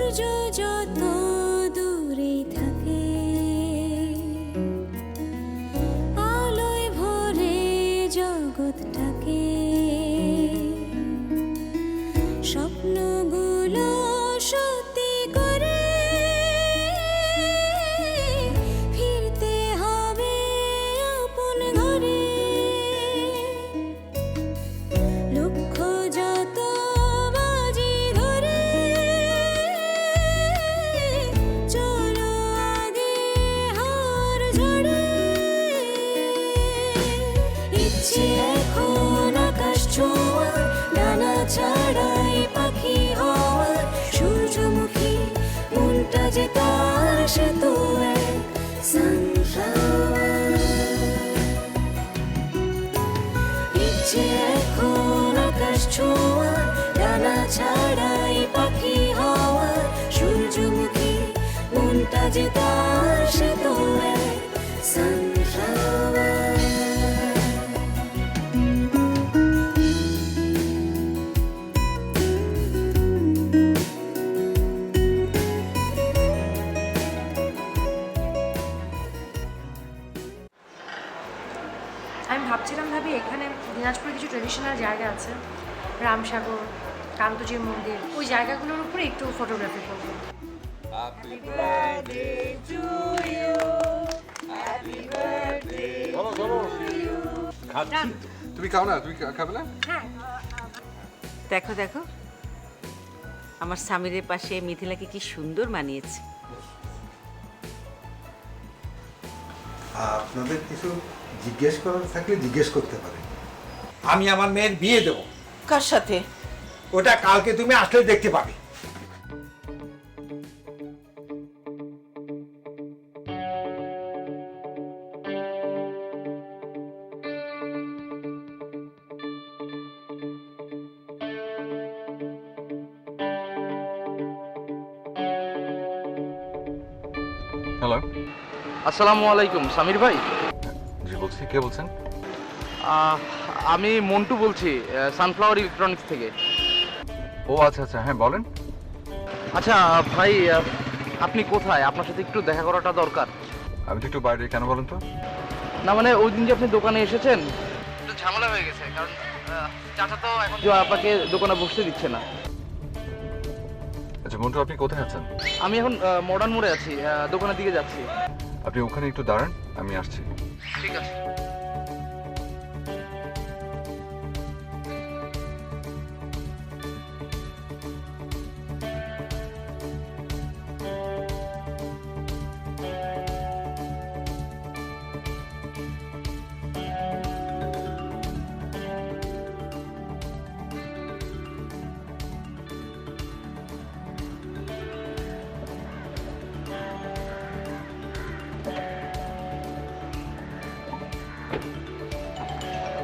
সূর্য যত দূরে থাকে আলোয় ভরে জগৎটাকে স্বপ্নগুলো সত্যি করে ফিরতে হবে আপন ঘরে লক্ষ্য যত বাজি ধরে চলো আগে হার ঝড়ে ইচ্ছে এখন আকাশ ছোঁয়ার ডানা ছাড়াই পাখি হওয়ার সূর্যমুখী মনটা যে তার সে তো এক সানফ্লাওয়ার ইচ্ছে এখন আকাশ ছোঁয়ার ডানা ছাড়াই পাখি হওয়ার সূর্যমুখী মনটা যে তার সে তো এক সানফ্লাওয়ার আমি ভাবছিলাম ভাবি এখানে দিনাজপুরে কিছু ট্রেডিশনাল জায়গা আছে, রামসাগর, কান্তজির মন্দির, ওই জায়গাগুলোর উপরে একটু ফটোগ্রাফি করবো। তুমি খাও না, তুমি খাবে না? হ্যাঁ, দেখো দেখো আমার স্বামীর পাশে মিথিলাকে কি সুন্দর মানিয়েছে। আপনাদের কিছু জিজ্ঞেস করার থাকলে জিজ্ঞেস করতে পারেন। আমি আমার মেয়ের বিয়ে দেবো। কার সাথে? ওটা কালকে তুমি আসলে দেখতে পাবে। হ্যালো, আসসালামু আলাইকুম সামির ভাই। জি বলছি, কে বলছেন? আমি মন্টু বলছি, সানফ্লাওয়ার ইলেকট্রনিক্স থেকে। ও আচ্ছা আচ্ছা, হ্যাঁ বলেন। আচ্ছা ভাই, আপনি কোথায়? আপনার সাথে একটু দেখা করাটা দরকার। আমি তো একটু বাইরে, কেন বলেন তো? না মানে ওই দিন যে আপনি দোকানে এসেছেন একটু ঝামেলা হয়ে গেছে, কারণ চাচা তো এখন আপনাকে দোকানে বসতে দিচ্ছে না। আচ্ছা মন্টু, আপনি কোথায় আছেন? আমি এখন মডার্ন মোড়ে আছি, দোকানের দিকে যাচ্ছি। আপনি ওখানে একটু দাঁড়ান, আমি আসছি। ঠিক আছে।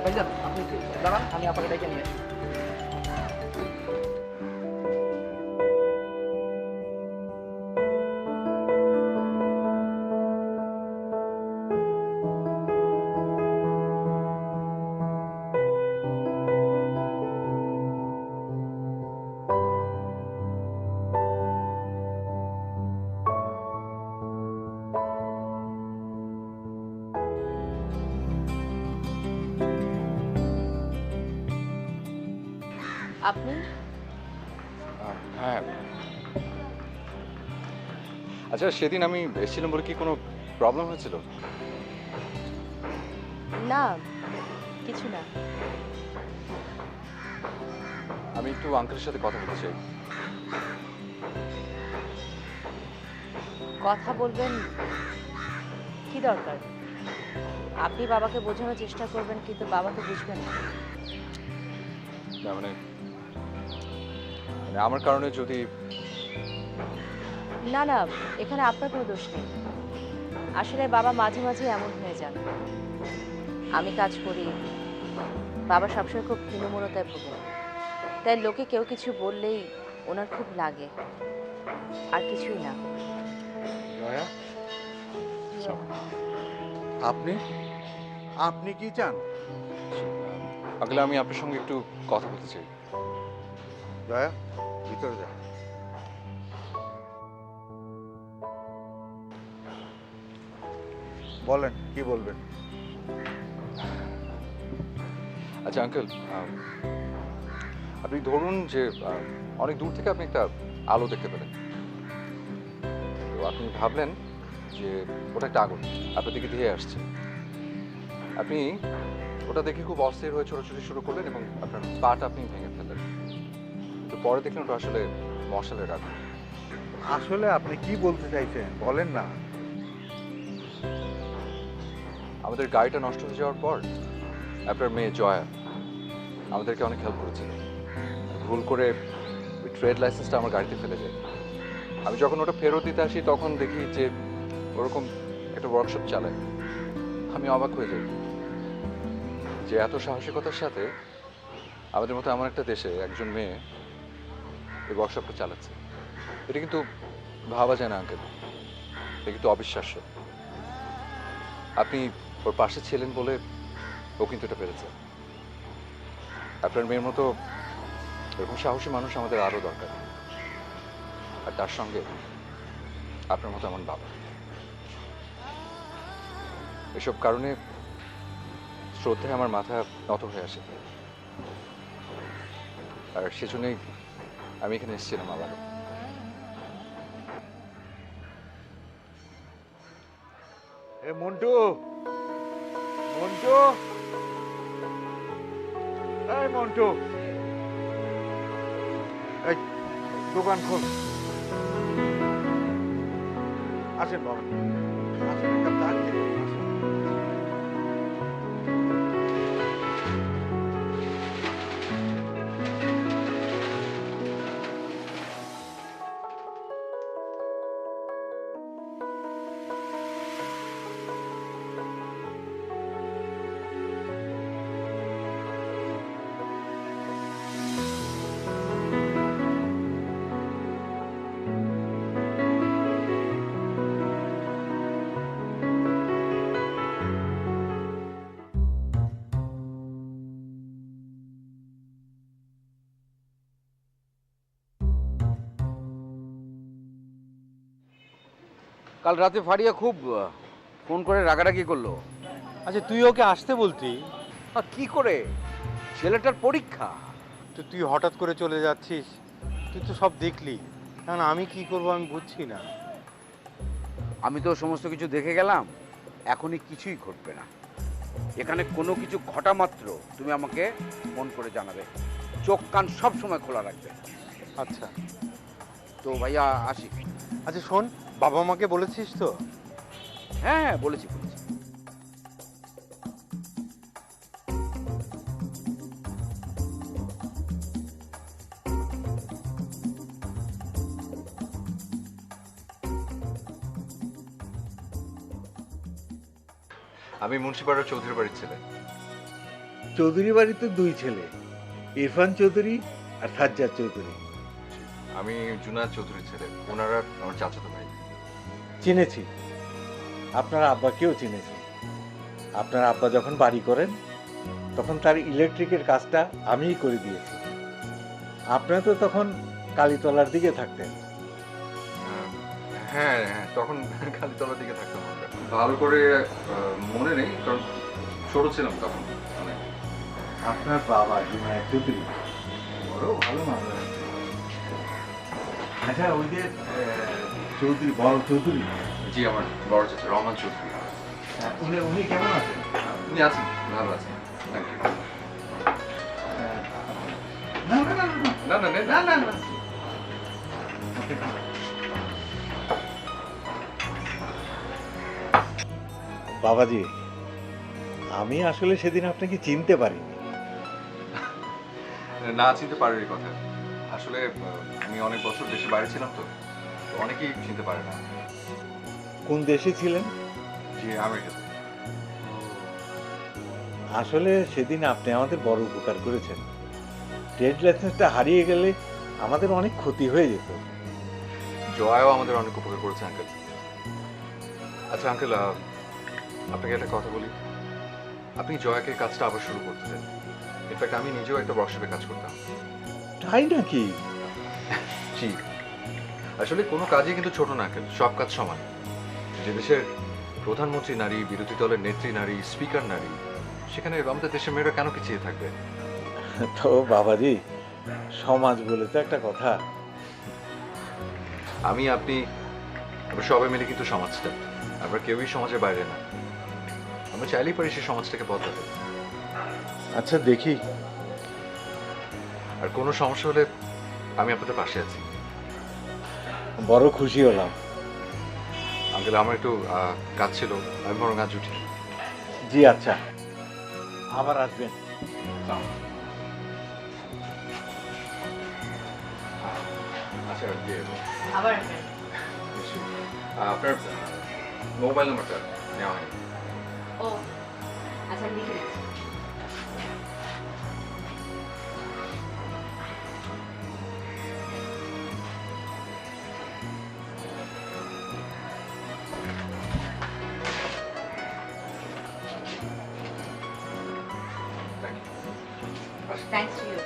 ভাইজান আপনি একটু দাঁড়ান, আমি আপনাকে ডেকে নিয়ে আসি। আপনি? হ্যাঁ, আচ্ছা সেদিন আমি এসেছিলাম বলে কি কোনো প্রবলেম হয়েছিল? না, কিছু না। আমি একটু আঙ্কেলের সাথে কথা বলতে চাই। কথা বলবেন, কি দরকার? আপনি বাবাকে বোঝানোর চেষ্টা করবেন, কিন্তু বাবা তো বুঝবেন না। না মানে আমার কারণে যদি... না না, এখানে আপনার কোনো দোষ নেই। আসলে বাবা মাঝে মাঝে এমন হয়ে যান। আমি কাজ করি, বাবা সবসময় খুব হীনমন্যতায় ভোগেন, তাই লোকে কেউ কিছু বললেই ওনার খুব লাগে, আর কিছুই না। দয়া, আপনি আপনি কি চান? আঙ্কেল, আমি আপনার সঙ্গে একটু কথা বলতে চাই। দয়া, ভিতরে যা। বলেন কি বলবেন? আচ্ছা আঙ্কেল, আপনি ধরুন যে অনেক দূর থেকে আপনি একটা আলো দেখতে পেলেন, তো আপনি ভাবলেন যে ওটা একটা আগুন আপনার দিকে ধেয়ে আসছে। আপনি ওটা দেখে খুব অস্থির হয়ে ছোটাছুটি শুরু করলেন এবং আপনার পাটা আপনি ভেঙে ফেললেন। তো পরে দেখলেন ওটা আসলে মশালের আগুন। আসলে আপনি কি বলতে চাইছেন বলেন না। আমাদের গাড়িটা নষ্ট হয়ে যাওয়ার পর আপনার মেয়ে জয়া আমাদেরকে অনেক হেল্প করেছিল। ভুল করে ওই ট্রেড লাইসেন্সটা আমার গাড়িতে ফেলে যায়। আমি যখন ওটা ফেরত দিতে আসি তখন দেখি যে ওরকম একটা ওয়ার্কশপ চালায়। আমি অবাক হয়ে যাই যে এত সাহসিকতার সাথে আমাদের মতো এমন একটা দেশে একজন মেয়ে এই ওয়ার্কশপটা চালাচ্ছে। এটা কিন্তু ভাবা যায় না আঙ্কেল, এটা কিন্তু অবিশ্বাস্য। আপনি ওর পাশে ছিলেন বলে ও কিন্তু এটা পেরেছে। আপনার মেয়ের মতো এরকম সাহসী মানুষ আমাদের আরও দরকার, আর তার সঙ্গে আপনার মতো এমন বাবা। এসব কারণে শ্রদ্ধায় আমার মাথা নত হয়ে আসে, আর সেজন্যই আমি এখানে এসেছিলাম আবার। এ মন্টু, মন্টু, এই মন্টু, এই দোকান খোল। আসেন বাবা, আসেন একটা চা খেয়ে যান, আসেন। কাল রাতে ফারিয়া খুব ফোন করে রাগারাগি করলো। আচ্ছা তুই ওকে আসতে বলতি, কি করে? ছেলেটার পরীক্ষা। তো তুই হঠাৎ করে চলে যাচ্ছিস, তুই তো সব দেখলি, এখন আমি কি করব আমি বুঝছি না। আমি তো সমস্ত কিছু দেখে গেলাম, এখনই কিছুই ঘটবে না। এখানে কোনো কিছু ঘটা মাত্র তুমি আমাকে ফোন করে জানাবে, চোখ কান সব সময় খোলা রাখবে। আচ্ছা তো ভাইয়া আসি। আচ্ছা শোন, বাবা মাকে বলেছিস তো? হ্যাঁ হ্যাঁ বলেছি বলেছি। আমি মুন্সিপাড়ার চৌধুরী বাড়ির ছেলে। চৌধুরী বাড়িতে দুই ছেলে, ইরফান চৌধুরী আর সাজ্জাদ চৌধুরী। আমি জুনায়েদ চৌধুরীর ছেলে, ওনারা আমার চাচাতো ভাই। চিনেছি, আপনার আব্বাকেও চিনেছি। আপনার আব্বা যখন বাড়ি করেন তখন তার ইলেকট্রিকের কাজটা আমিই করে দিয়েছি। আপনারা তো তখন কালীতলার দিকে থাকতেন। হ্যাঁ হ্যাঁ, তখন কালীতলার দিকে থাকতাম আমরা। ভালো করে মনে নেই, কারণ ছোট ছিলাম তখন অনেক। আপনার বাবা জুনায়েদ চৌধুরী বড় ভালো মানুষ। আচ্ছা ওই যে চৌধুরী, বড় চৌধুরী, জি আমার বড় চাচা রহমান চৌধুরী, উনি উনি কেমন আছেন? উনি আছেন, ভালো আছেন। Thank you. না না না না না না না না। বাবাজি, আমি আসলে সেদিন আপনাকে চিনতে পারিনি। না চিনতে পারারই কথা। আসলে আমি অনেক বছর দেশের বাইরে ছিলাম, তো অনেকেই চিনতে পারে না। কোন দেশে ছিলেন? জি আমেরিকাতে। আসলে সেদিন আপনি আমাদের বড় উপকার করেছেন। ট্রেড লাইসেন্সটা হারিয়ে গেলে আমাদের অনেক ক্ষতি হয়ে যেত। জয়াও আমাদের অনেক উপকার করেছে আঙ্কেল। আচ্ছা আঙ্কেল, আপনাকে একটা কথা বলি। আপনি জয়াকে কাজটা আবার শুরু করতে চান। ইনফ্যাক্ট আমি নিজেও একটা ওয়ার্কশপে কাজ করতাম। তাই নাকি? জি, আসলে কোনো কাজই কিন্তু ছোট না আঙ্কেল, সব কাজ সমান। যে দেশের প্রধানমন্ত্রী নারী, বিরোধী দলের নেত্রী নারী, স্পিকার নারী, সেখানে আমাদের দেশের মেয়েরা কেন পিছিয়ে থাকবে? তো বাবাজি, সমাজ বলে তো একটা কথা। আমি, আপনি, আমরা সবাই মিলে কিন্তু সমাজটা, আমরা কেউই সমাজের বাইরে না। আমরা চাইলেই পারি সেই সমাজটাকে বদলাতে। আচ্ছা দেখি। আর কোনো সমস্যা হলে আমি আপনাদের পাশে আছি। বড় খুশি হলাম। আঙ্কেল, আমার একটু কাজ ছিল, আমি বরং আজ উঠি। জি আচ্ছা, আবার আসবেন। আচ্ছা, আবার আপনার মোবাইল নাম্বারটা নেওয়া হয়নি। ও আচ্ছা, লিখে দিচ্ছি। Thanks to you.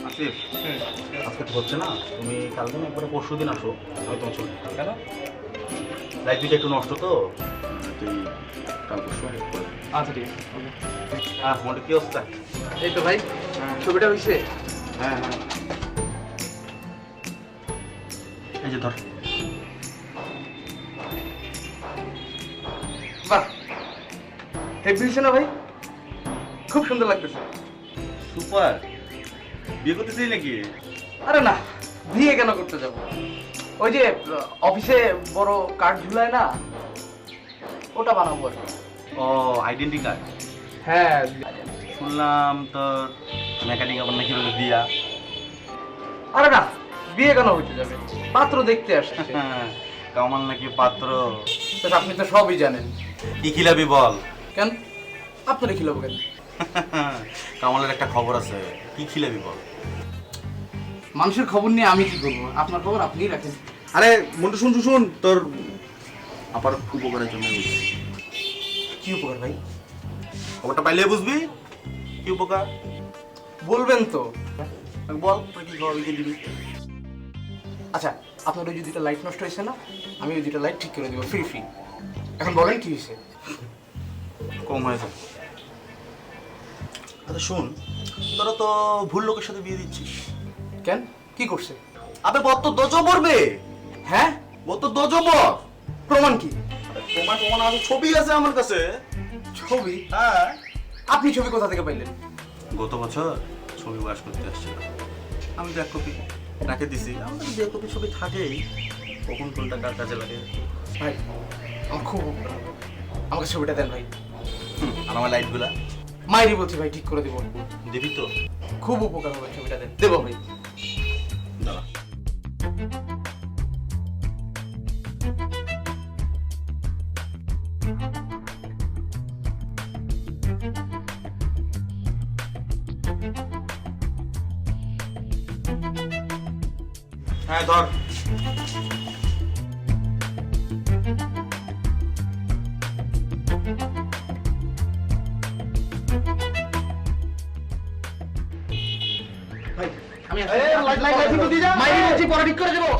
আসিফ, আজকে তো হচ্ছে না, তুমি কালকে না একবারে পরশু দিন আসো, আমি তোমার চলে যাবো। কেন? লাইট দুইটা একটু নষ্ট তো, তুই কাল পরশু হেল্প করে। আচ্ছা ঠিক আছে। হ্যাঁ, মোটে কি অবস্থা? এই তো ভাই, ছবিটা হয়েছে। হ্যাঁ হ্যাঁ, এই যে ধর। বাহ, হেভি হয়েছে না ভাই? খুব সুন্দর লাগতেছে। সুপার। বিয়ে করতে চাই নাকি? আরে না, বিয়ে কেন করতে যাব? ওই যে অফিসে বড় কার্ড ঝুলায় না, ওটা বানাবো আর কি। ও, আইডেন্টি কার্ড। হ্যাঁ, শুনলাম তোর মেকানিক আবার নাকি হলো দিয়া। আরে না, বিয়ে কেন হইতে যাবে? পাত্র দেখতে আসছে। কামাল নাকি পাত্র? তো আপনি তো সবই জানেন। কি খিলাবি বল? কেন আপনারা খিলাবো কেন? কামালের একটা খবর আছে, কি খিলাবি বল? মানুষের খবর নিয়ে আমি কি করবো? আপনার খবর আপনিই রাখেন। আরে মন্টু, শুন শুন, তোর আপার উপকারের জন্য বলছি। কি উপকার ভাই? খবরটা পাইলে বুঝবি কি উপকার। বলবেন তো। বল, তোর কি খবর দিবি? আচ্ছা, আপনার ওই যে দুটো লাইট নষ্ট হয়েছে না, আমি ওই দুটো লাইট ঠিক করে দেবো ফ্রি ফ্রি। এখন বলেন কি হয়েছে? কম হয়েছে। আচ্ছা শোন, তোরা তো ভুল লোকের সাথে বিয়ে দিচ্ছিস। কেন, কি করছে? আবে বত তো দোজো পড়বে। হ্যাঁ, বত তো দোজো পড়। প্রমাণ কি? প্রমাণ প্রমাণ আছে, ছবি আছে আমার কাছে। ছবি? হ্যাঁ। আপনি ছবি কোথা থেকে পাইলেন? গত বছর ছবি ওয়াশ করতে আসছিল, আমি তো এক কপি রাখে দিছি। আমাদের যে কপি ছবি থাকেই, কখন কোনটা কার কাজে লাগে। ভাই, আমার খুব উপকার হবে। আমাকে ছবিটা দেন ভাই। আর আমার লাইটগুলা মাইরি বলছি ভাই, ঠিক করে দেবো। দিবি তো? খুব উপকার হবে, ছবিটা দেন। দেবো ভাই। দাঁড়া। হ্যাঁ ধর। ভাই, আমি লাইট একটু দিয়ে যা। মাইরি বলছি, পরে ঠিক করে দেবো।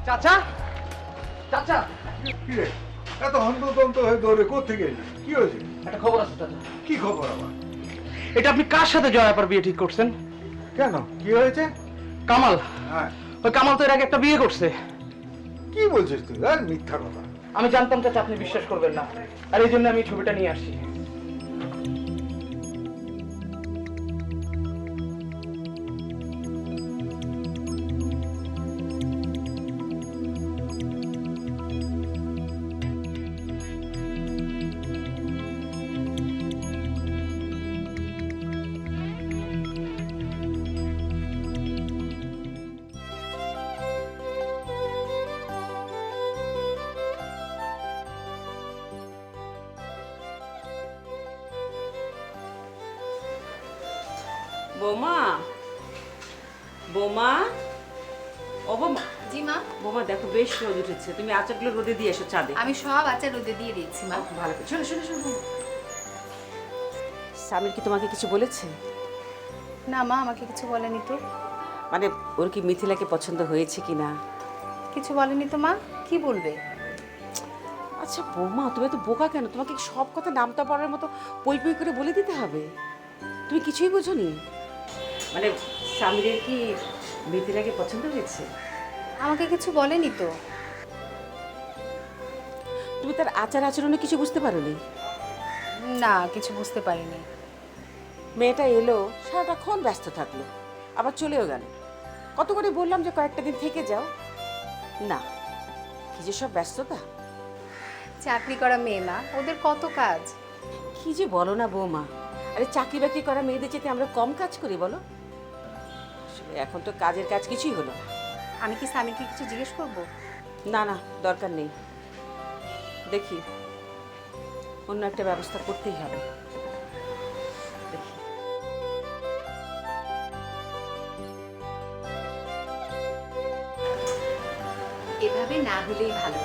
চাচা, চাচা, কি রে, এত হন্তদন্ত হয়ে দৌড়ে কোথেকে এলি? কি হয়েছে? একটা খবর আছে চাচা। কি খবর আবার? এটা আপনি কার সাথে জয়াপার বিয়ে ঠিক করছেন? কেন, কি হয়েছে? কামাল। হ্যাঁ, ওই কামাল তো এর আগে একটা বিয়ে করছে। কি বলছিস তুই? আর মিথ্যা কথা। আমি জানতাম চাচা আপনি বিশ্বাস করবেন না, আর এই জন্য আমি ছবিটা নিয়ে আসছি। বৌমা, বৌমা, ও বৌমা, জি মা। বৌমা দেখো বেশ রোদ উঠেছে, তুমি আচারগুলো রোদে দিয়ে এসো ছাদে। আমি সব আচার রোদে দিয়ে দিচ্ছি মা। ভালো করে শোনো শোনো শোনো। স্বামীর কি তোমাকে কিছু বলেছে? না মা, আমাকে কিছু বলেনি তো। মানে ওর কি মিথিলাকে পছন্দ হয়েছে কি না? কিছু বলেনি তো মা, কি বলবে? আচ্ছা বৌমা, তুমি তো বোকা কেন? তোমাকে সব কথা নামতা পড়ার মতো পই পই করে বলে দিতে হবে? তুমি কিছুই বোঝোনি? মানে স্বামীর কি মিথিলাকে পছন্দ হয়েছে? আমাকে কিছু বলেনি তো। তুমি তার আচার আচরণে কিছু বুঝতে পারোনি? না, কিছু বুঝতে পারিনি। মেয়েটা এলো, সারাটাক্ষণ ব্যস্ত থাকলো, আবার চলেও গেল। কত করে বললাম যে কয়েকটা দিন থেকে যাও, না, কি যে সব ব্যস্ততা। চাকরি করা মেয়ে মা, ওদের কত কাজ। কি যে বলো না বৌমা, আরে চাকরি বাকরি করা মেয়েদের চেয়ে আমরা কম কাজ করি বলো? আসলে এখন তো কাজের কাজ কিছুই হলো। আমি কি স্বামীকে কিছু জিজ্ঞেস করব? না না, দরকার নেই। দেখি অন্য একটা ব্যবস্থা করতেই হবে। দেখি এভাবে না হলেই ভালো।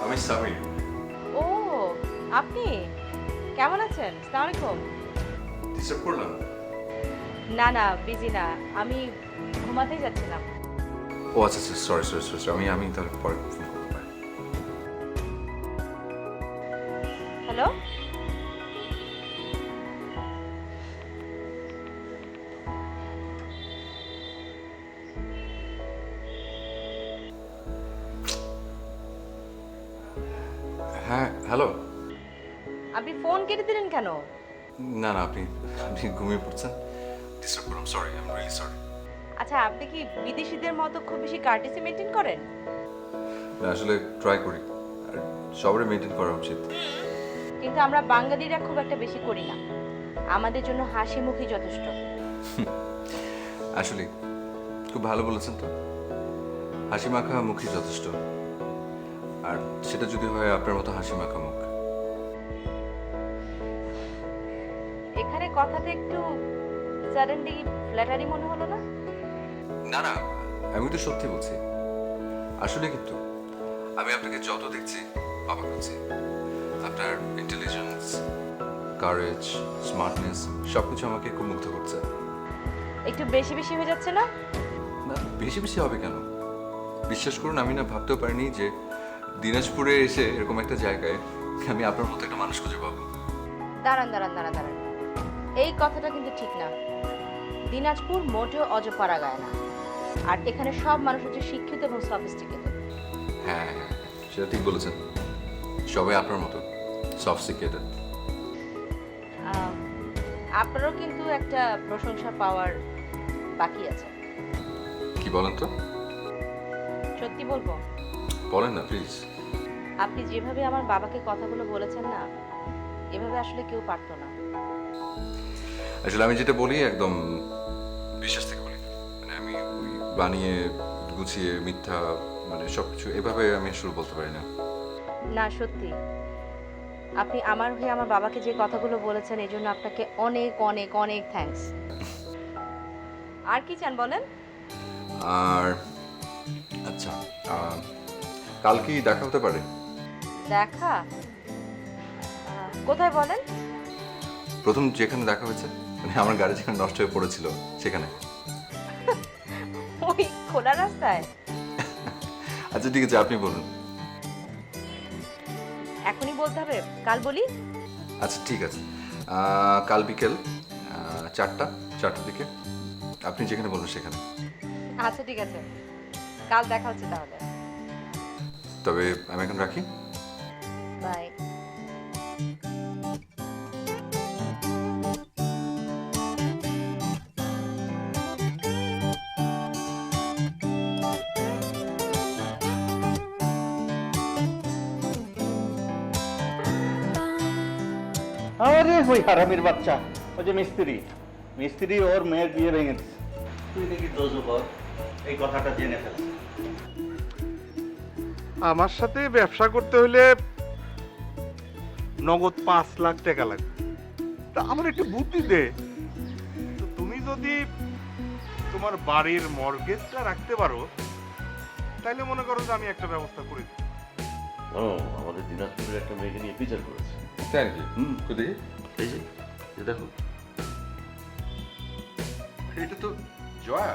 আমি সামির। ও আপনি কেমন আছেন? আসসালামু আলাইকুম। ডিস্টার্ব করলাম? না না, বিজি না, আমি ঘুমাতেই যাচ্ছিলাম। ও আচ্ছা আচ্ছা, সরি সরি সরি, আমি তাহলে পরে ফোন করতে পারি। হ্যালো, হ্যাঁ হ্যালো। আপনি ফোন কেটে দিলেন কেন? না না, আপনি আপনি ঘুমিয়ে পড়ছেন, ডিস্টার্ব করলাম, sorry, I am really sorry. আচ্ছা, আপনি কি বিদেশিদের মতো খুব বেশি কার্টেসি মেনটেন করেন? না আসলে ট্রাই করি, আর সবারই মেনটেন করা উচিত। কিন্তু আমরা বাঙালিরা খুব একটা বেশি করি না, আমাদের জন্য হাসি মুখই যথেষ্ট। আসলে খুব ভালো বলেছেন তো, হাসি মাখা মুখই যথেষ্ট, আর সেটা যদি হয় আপনার মতো হাসি মাখা মুখ। এখানে কথাটা একটু সাডেনলি ফ্ল্যাটারি মনে হলো না? না না, আমি তো সত্যি বলছি। আসলে কিন্তু আমি আপনাকে যত দেখছি অবাক হচ্ছি। আপনার ইন্টেলিজেন্স, কারেজ, স্মার্টনেস সবকিছু আমাকে খুব মুগ্ধ করছে। একটু বেশি বেশি হয়ে যাচ্ছে না? না, বেশি বেশি হবে কেন? বিশ্বাস করুন, আমি না ভাবতেও পারিনি যে দিনাজপুরে এসে এরকম একটা জায়গায় আমি আপনার মতো একটা মানুষ খুঁজে পাবো। দাঁড়ান দাঁড়ান দাঁড়ান দাঁড়ান, এই কথাটা কিন্তু ঠিক না। দিনাজপুর মোটেও অজপাড়া গায় না, আর এখানে সব মানুষ হচ্ছে শিক্ষিত এবং সফিস্টিকেটেড। হ্যাঁ হ্যাঁ, সেটা ঠিক বলেছেন, সবাই আপনার মতো সফিস্টিকেটেড। আপনারও কিন্তু একটা প্রশংসা পাওয়ার বাকি আছে। কি বলেন তো? সত্যি বলবো? বলেন না প্লিজ। আপনি যেভাবে আমার বাবাকে কথাগুলো বলেছেন না, এভাবে আসলে কেউ পারতো না। আসলে আমি যেটা বলি একদম বিশ্বাস থেকে বলি, মানে আমি ওই বানিয়ে গুছিয়ে মিথ্যা মানে সবকিছু এভাবে আমি আসলে বলতে পারি না। না সত্যি, আপনি আমার হয়ে আমার বাবাকে যে কথাগুলো বলেছেন এই জন্য আপনাকে অনেক অনেক অনেক থ্যাঙ্কস। আর কি চান বলেন? আর আচ্ছা, কাল কি দেখা হতে পারে? দেখা? কোথায় বলেন? প্রথম যেখানে দেখা হয়েছে, মানে আমার গাড়ি যেখানে নষ্ট হয়ে পড়েছিল সেখানে। ওই খোলা রাস্তায়? আচ্ছা ঠিক আছে, আপনি বলুন। এখনই বলতে হবে? কাল বলি? আচ্ছা ঠিক আছে, কাল বিকেল 4টার দিকে আপনি যেখানে বলবেন সেখানে। আচ্ছা ঠিক আছে, কাল দেখা হচ্ছে তাহলে। তবে আমি এখন রাখি। বাই। আরে ওই হারামির বাচ্চা, ওই যে মিস্ত্রি ওর মেয়ের বিয়ে ভেঙে দিচ্ছে। তুই দেখি দোষ কর, এই কথাটা জেনে ফেল। আমার সাথে ব্যবসা করতে হলে নগদ 5 লাখ টাকা লাগবে। তা আমার একটু বুদ্ধি দে। তো তুমি যদি তোমার বাড়ির মর্গেজটা রাখতে পারো তাহলে মনে করো যে আমি একটা ব্যবস্থা করে দিই। আমাদের দিনাজপুরের একটা মেয়েকে নিয়ে বিচার করেছে। তাই নাকি? দেখি। এই যে দেখো, এটা তো জয়া।